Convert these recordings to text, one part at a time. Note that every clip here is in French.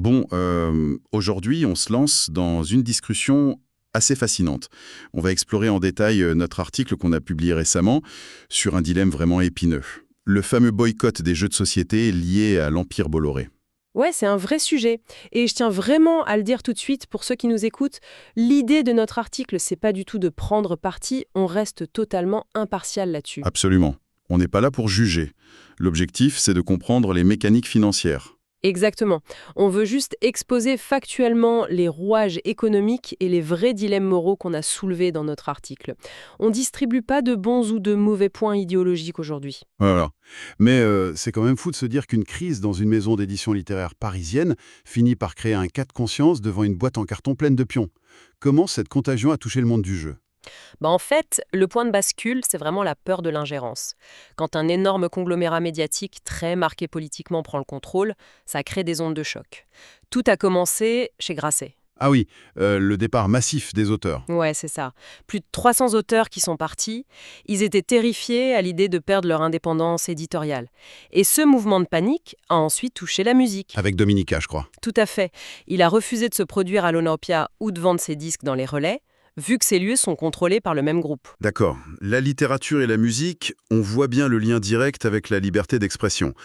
Bon, aujourd'hui, on se lance dans une discussion assez fascinante. On va explorer en détail notre article qu'on a publié récemment sur un dilemme vraiment épineux. Le fameux boycott des jeux de société lié à l'Empire Bolloré. Ouais, c'est un vrai sujet. Et je tiens vraiment à le dire tout de suite pour ceux qui nous écoutent. L'idée de notre article, c'est pas du tout de prendre parti, on reste totalement impartial là-dessus. Absolument. On n'est pas là pour juger. L'objectif, c'est de comprendre les mécaniques financières. Exactement. On veut juste exposer factuellement les rouages économiques et les vrais dilemmes moraux qu'on a soulevés dans notre article. On distribue pas de bons ou de mauvais points idéologiques aujourd'hui. Voilà. Mais c'est quand même fou de se dire qu'une crise dans une maison d'édition littéraire parisienne finit par créer un cas de conscience devant une boîte en carton pleine de pions. Comment cette contagion a touché le monde du jeu? En fait, le point de bascule, c'est vraiment la peur de l'ingérence. Quand un énorme conglomérat médiatique très marqué politiquement prend le contrôle, ça crée des ondes de choc. Tout a commencé chez Grasset. Ah oui, le départ massif des auteurs. Ouais, c'est ça. Plus de 300 auteurs qui sont partis. Ils étaient terrifiés à l'idée de perdre leur indépendance éditoriale. Et ce mouvement de panique a ensuite touché la musique. Avec Dominica, je crois. Tout à fait. Il a refusé de se produire à l'Olympia ou de vendre ses disques dans les relais, vu que ces lieux sont contrôlés par le même groupe. D'accord. La littérature et la musique, on voit bien le lien direct avec la liberté d'expression.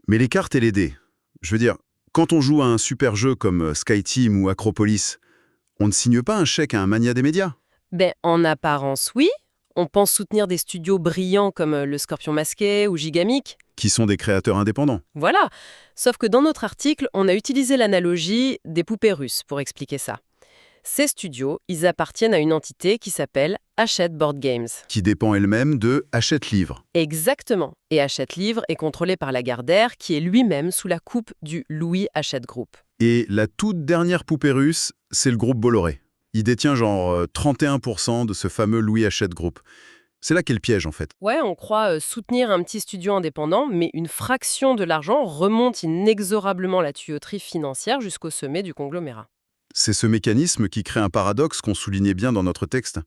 Mais les cartes et les dés, je veux dire, quand on joue à un super jeu comme SkyTeam ou Acropolis, on ne signe pas un chèque à un mania des médias. En apparence, oui. On pense soutenir des studios brillants comme le Scorpion Masqué ou Gigamic. Qui sont des créateurs indépendants. Voilà. Sauf que dans notre article, on a utilisé l'analogie des poupées russes pour expliquer ça. Ces studios, ils appartiennent à une entité qui s'appelle Hachette Board Games. Qui dépend elle-même de Hachette Livre. Exactement. Et Hachette Livre est contrôlé par Lagardère, qui est lui-même sous la coupe du Louis Hachette Group. Et la toute dernière poupée russe, c'est le groupe Bolloré. Il détient genre 31% de ce fameux Louis Hachette Group. C'est là qu'est le piège en fait. Ouais, on croit soutenir un petit studio indépendant, mais une fraction de l'argent remonte inexorablement la tuyauterie financière jusqu'au sommet du conglomérat. C'est ce mécanisme qui crée un paradoxe qu'on soulignait bien dans notre texte.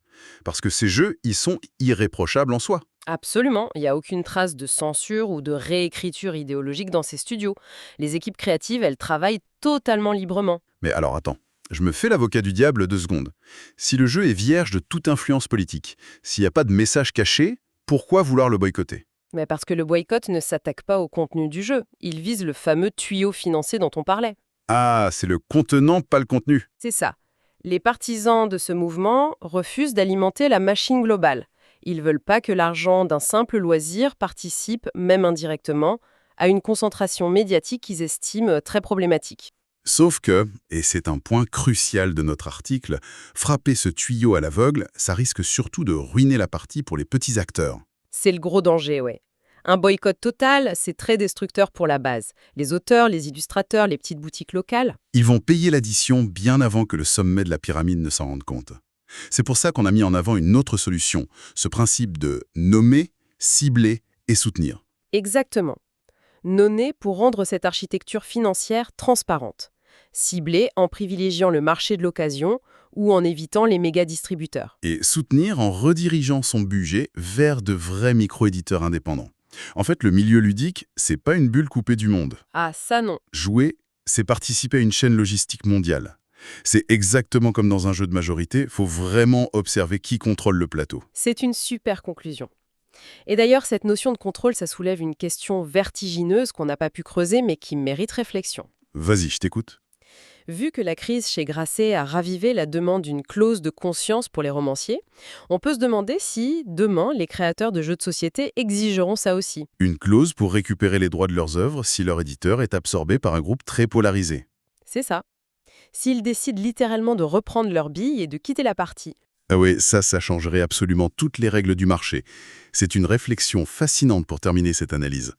Parce que ces jeux, ils sont irréprochables en soi. Absolument, il n'y a aucune trace de censure ou de réécriture idéologique dans ces studios. Les équipes créatives, elles travaillent totalement librement. Mais alors attends, je me fais l'avocat du diable 2 secondes. Si le jeu est vierge de toute influence politique, s'il n'y a pas de message caché, pourquoi vouloir le boycotter? Mais parce que le boycott ne s'attaque pas au contenu du jeu, il vise le fameux tuyau financier dont on parlait. Ah, c'est le contenant, pas le contenu. C'est ça. Les partisans de ce mouvement refusent d'alimenter la machine globale. Ils veulent pas que l'argent d'un simple loisir participe, même indirectement, à une concentration médiatique qu'ils estiment très problématique. Sauf que, et c'est un point crucial de notre article, frapper ce tuyau à l'aveugle, ça risque surtout de ruiner la partie pour les petits acteurs. C'est le gros danger, ouais. Un boycott total, c'est très destructeur pour la base. Les auteurs, les illustrateurs, les petites boutiques locales. Ils vont payer l'addition bien avant que le sommet de la pyramide ne s'en rende compte. C'est pour ça qu'on a mis en avant une autre solution, ce principe de nommer, cibler et soutenir. Exactement. Nonner pour rendre cette architecture financière transparente. Cibler en privilégiant le marché de l'occasion ou en évitant les méga-distributeurs. Et soutenir en redirigeant son budget vers de vrais micro-éditeurs indépendants. En fait, le milieu ludique, c'est pas une bulle coupée du monde. Ah, ça non. Jouer, c'est participer à une chaîne logistique mondiale. C'est exactement comme dans un jeu de majorité, faut vraiment observer qui contrôle le plateau. C'est une super conclusion. Et d'ailleurs, cette notion de contrôle, ça soulève une question vertigineuse qu'on n'a pas pu creuser, mais qui mérite réflexion. Vas-y, je t'écoute. Vu que la crise chez Grasset a ravivé la demande d'une clause de conscience pour les romanciers, on peut se demander si, demain, les créateurs de jeux de société exigeront ça aussi. Une clause pour récupérer les droits de leurs œuvres si leur éditeur est absorbé par un groupe très polarisé. C'est ça. S'ils décident littéralement de reprendre leur bille et de quitter la partie. Ah oui, ça changerait absolument toutes les règles du marché. C'est une réflexion fascinante pour terminer cette analyse.